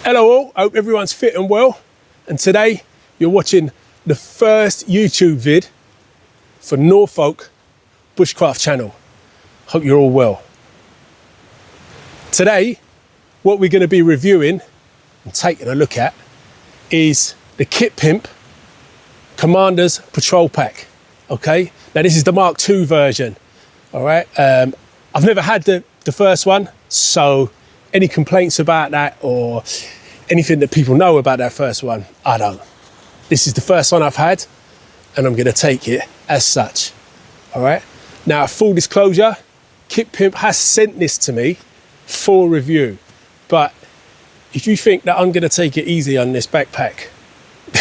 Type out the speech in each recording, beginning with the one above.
Hello all, hope everyone's fit and well. And today you're watching the first YouTube vid for Norfolk Bushcraft channel. Hope you're all well. Today, what we're going to be reviewing and taking a look at is the Kitpimp Commander's Patrol Pack. Okay, now this is the Mark II version. All right, I've never had the first one, so any complaints about that or anything that people know about that first one, I don't. This is the first one I've had, and I'm going to take it as such. All right. Now, full disclosure, Kitpimp has sent this to me for review, but if you think that I'm going to take it easy on this backpack,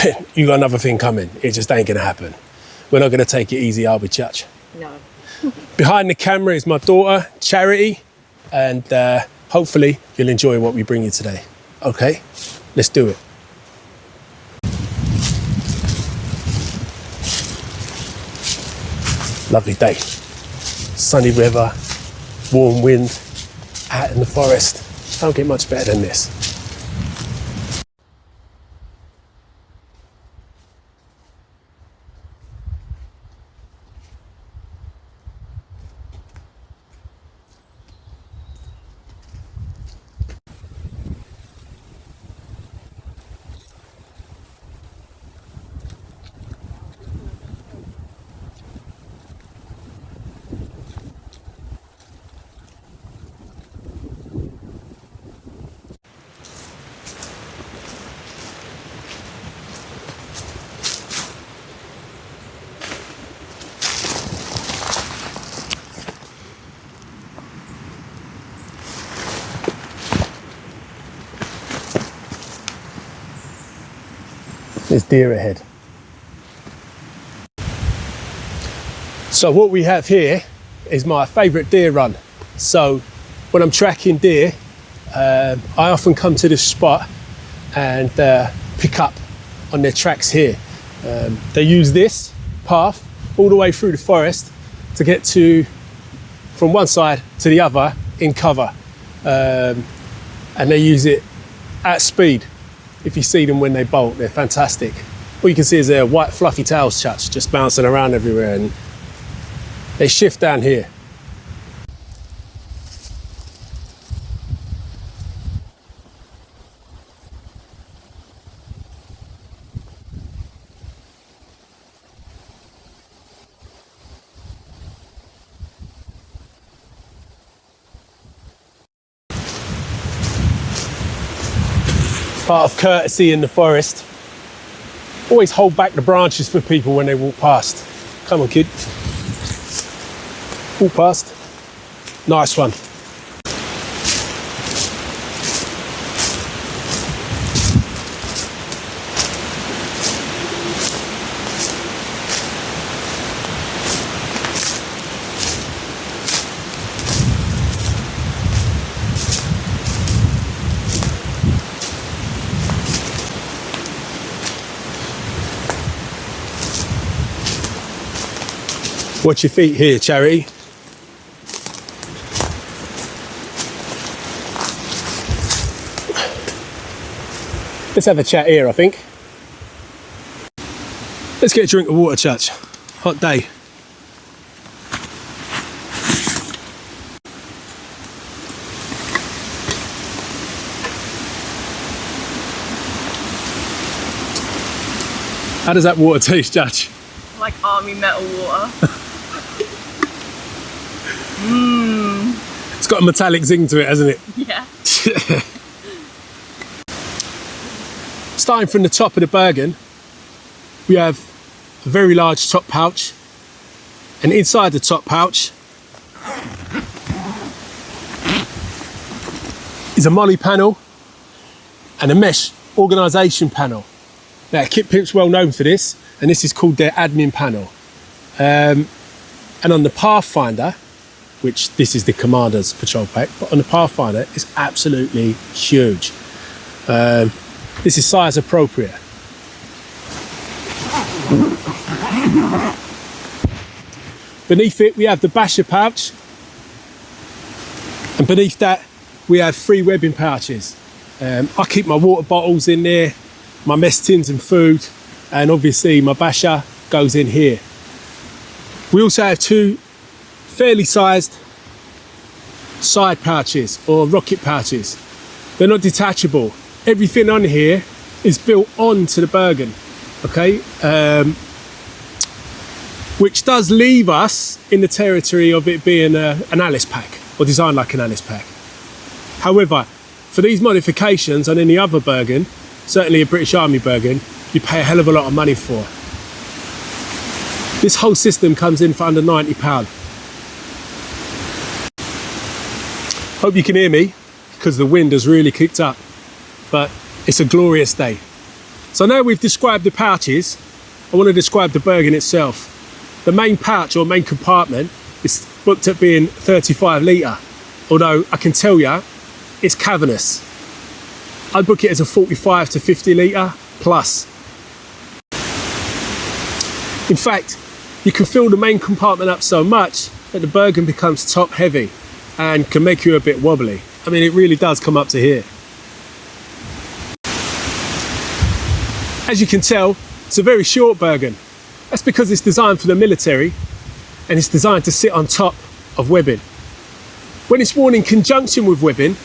then you got another thing coming. It just ain't going to happen. We're not going to take it easy, I'll be judged. No. Behind the camera is my daughter, Charity, and hopefully you'll enjoy what we bring you today. Okay, let's do it. Lovely day. Sunny weather, warm wind, out in the forest. Don't get much better than this. There's deer ahead. So what we have here is my favourite deer run. So when I'm tracking deer, I often come to this spot and pick up on their tracks here. They use this path all the way through the forest to get from one side to the other in cover. And they use it at speed. If you see them when they bolt, they're fantastic. All you can see is their white fluffy tails just bouncing around everywhere, and they shift down here. Part of courtesy in the forest. Always hold back the branches for people when they walk past. Come on, kid. Walk past. Nice one. Watch your feet here, Charity. Let's have a chat here, I think. Let's get a drink of water, Church. Hot day. How does that water taste, Judge? Like army metal water. It's got a metallic zing to it, hasn't it? Yeah. Starting from the top of the Bergen, we have a very large top pouch, and inside the top pouch is a molly panel and a mesh organisation panel. Now, Kitpimp's well known for this, and this is called their admin panel. And on the Pathfinder, which this is the Commander's Patrol Pack, but on the Pathfinder, it's absolutely huge. This is size appropriate. Beneath it we have the basher pouch, and beneath that we have 3 webbing pouches. I keep my water bottles in there, my mess tins and food, and obviously my basher goes in here. We also have 2 fairly sized side pouches or rocket pouches. They're not detachable. Everything on here is built onto the Bergen, okay? Which does leave us in the territory of it being an Alice pack, or designed like an Alice pack. However, for these modifications on any other Bergen, certainly a British Army Bergen, you pay a hell of a lot of money for. This whole system comes in for under £90. Hope you can hear me, because the wind has really kicked up, but it's a glorious day. So now we've described the pouches, I want to describe the Bergen itself. The main pouch or main compartment is booked at being 35 litre, although I can tell you it's cavernous. I'd book it as a 45 to 50 litre plus. In fact, you can fill the main compartment up so much that the Bergen becomes top heavy and can make you a bit wobbly. I mean, it really does come up to here. As you can tell, it's a very short Bergen. That's because it's designed for the military and it's designed to sit on top of webbing. When it's worn in conjunction with webbing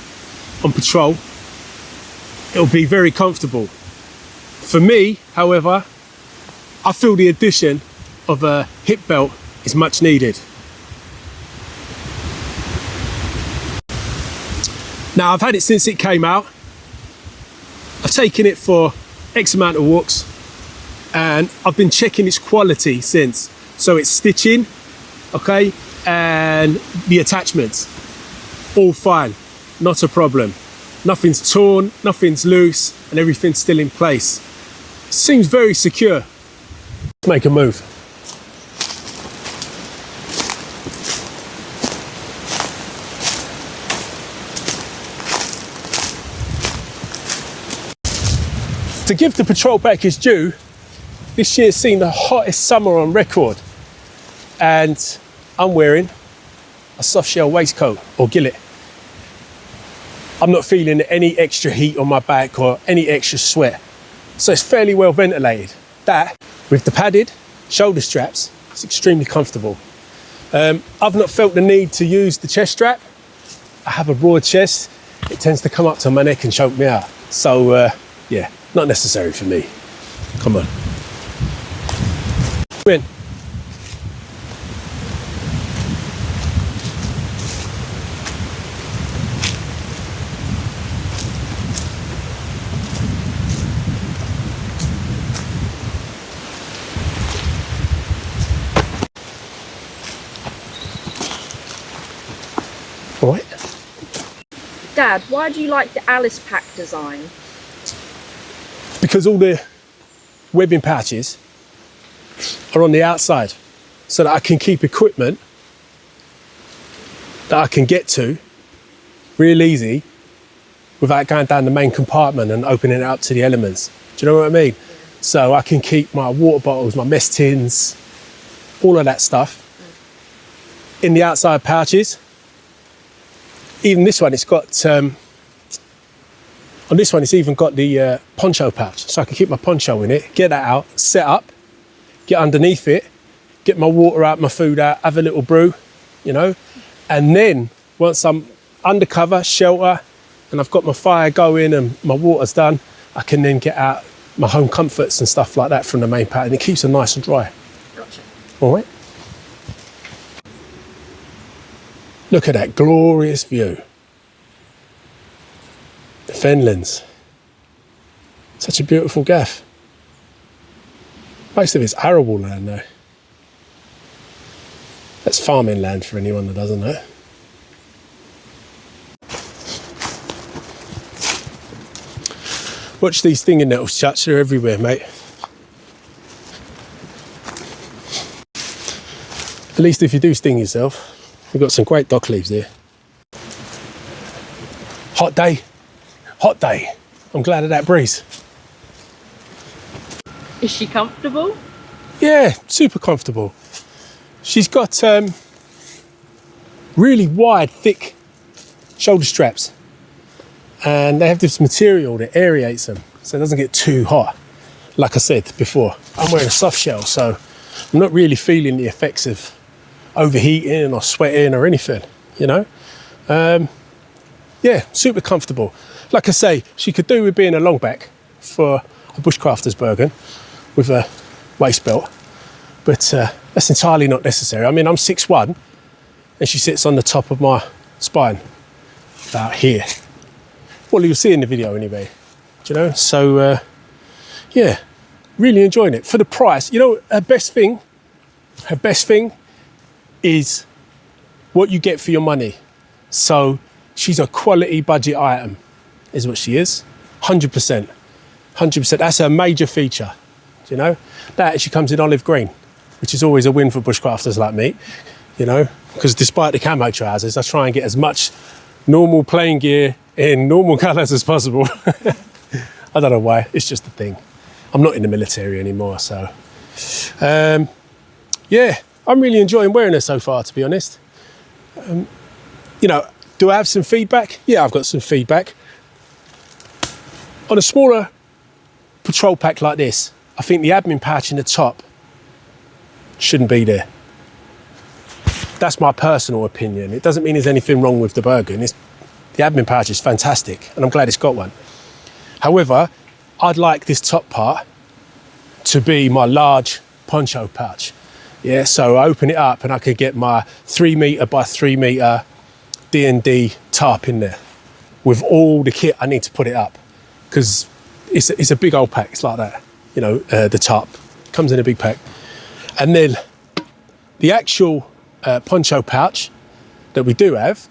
on patrol, it'll be very comfortable. For me, however, I feel the addition of a hip belt is much needed. Now, I've had it since it came out. I've taken it for X amount of walks and I've been checking its quality since. So it's stitching, okay, and the attachments, all fine, not a problem. Nothing's torn, nothing's loose, and everything's still in place. Seems very secure. Let's make a move. To give the patrol pack its due, this year's seen the hottest summer on record, and I'm wearing a soft shell waistcoat or gillet. I'm not feeling any extra heat on my back or any extra sweat, so it's fairly well ventilated. That, with the padded shoulder straps, it's extremely comfortable. I've not felt the need to use the chest strap. I have a broad chest, it tends to come up to my neck and choke me out, so yeah, not necessary for me. Come on. Come in. All right. Dad, why do you like the Alice pack design? Because all the webbing pouches are on the outside, so that I can keep equipment that I can get to real easy without going down the main compartment and opening it up to the elements. Do you know what I mean? Yeah. So I can keep my water bottles, my mess tins, all of that stuff in the outside pouches. Even this one, it's got, on this one, it's even got the poncho pouch, so I can keep my poncho in it, get that out, set up, get underneath it, get my water out, my food out, have a little brew, you know, and then once I'm undercover, shelter, and I've got my fire going and my water's done, I can then get out my home comforts and stuff like that from the main pack, and it keeps them nice and dry. Gotcha. All right. Look at that glorious view. The Fenlands. Such a beautiful gaff. Most of it's arable land though. That's farming land for anyone that doesn't know. Watch these stinging nettles, Chutch, they're everywhere, mate. At least if you do sting yourself. We've got some great dock leaves here. Hot day. Hot day. I'm glad of that breeze. Is she comfortable? Yeah, super comfortable. She's got really wide, thick shoulder straps, and they have this material that aerates them so it doesn't get too hot. Like I said before, I'm wearing a soft shell, so I'm not really feeling the effects of overheating or sweating or anything, you know. Yeah, super comfortable. Like I say, she could do with being a long back for a bushcrafter's Bergen with a waist belt, but that's entirely not necessary. I mean, I'm 6'1", and she sits on the top of my spine, about here. Well, you'll see in the video anyway, do you know? So, yeah, really enjoying it. For the price, you know, her best thing is what you get for your money. So she's a quality budget item, is what she is. 100%. 100%. That's her major feature, do you know? That she comes in olive green, which is always a win for bushcrafters like me, you know? Because despite the camo trousers, I try and get as much normal playing gear in normal colours as possible. I don't know why, it's just a thing. I'm not in the military anymore, so. Yeah, I'm really enjoying wearing her so far, to be honest. You know, do I have some feedback? Yeah, I've got some feedback. On a smaller patrol pack like this, I think the admin pouch in the top shouldn't be there. That's my personal opinion. It doesn't mean there's anything wrong with the Bergen. The admin pouch is fantastic, and I'm glad it's got one. However, I'd like this top part to be my large poncho pouch. Yeah, so I open it up and I could get my 3 metre by 3 metre D&D tarp in there with all the kit I need to put it up, because it's a big old pack. It's like that, you know, the tarp comes in a big pack. And then the actual poncho pouch that we do have,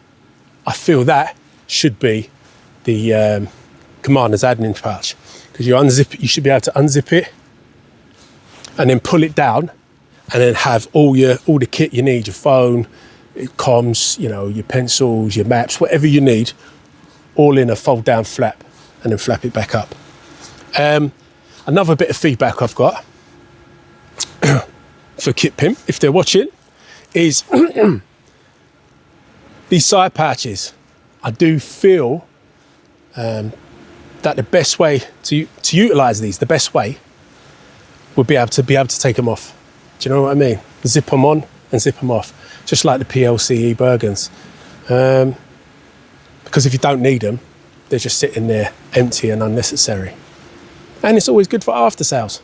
I feel that should be the commander's admin pouch, because you unzip it, you should be able to unzip it and then pull it down, and then have all the kit you need, your phone, comms, you know, your pencils, your maps, whatever you need, all in a fold down flap, and then flap it back up. Another bit of feedback I've got for Kitpimp, if they're watching, is these side patches. I do feel that the best way to utilise these, the best way, would be able to take them off. Do you know what I mean? Zip them on and zip them off, just like the PLCE Bergens. Because if you don't need them, they're just sitting there empty and unnecessary. And it's always good for after sales.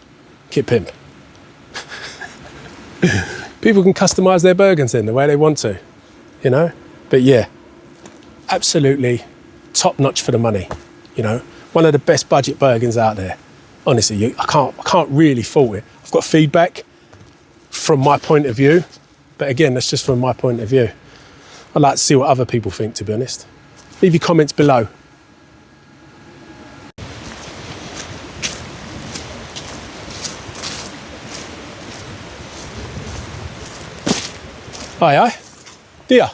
Kitpimp. People can customise their Bergens in the way they want to, you know? But yeah, absolutely top notch for the money, you know? One of the best budget Bergens out there. Honestly, I can't really fault it. I've got feedback from my point of view, but again, that's just from my point of view. I'd like to see what other people think, to be honest. Leave your comments below. Aye, dear.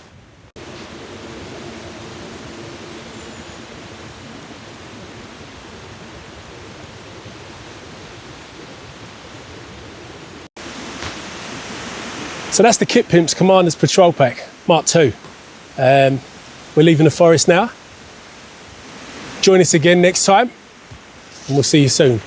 So that's the Kitpimp's Commander's Patrol Pack, Mark II. We're leaving the forest now. Join us again next time, and we'll see you soon.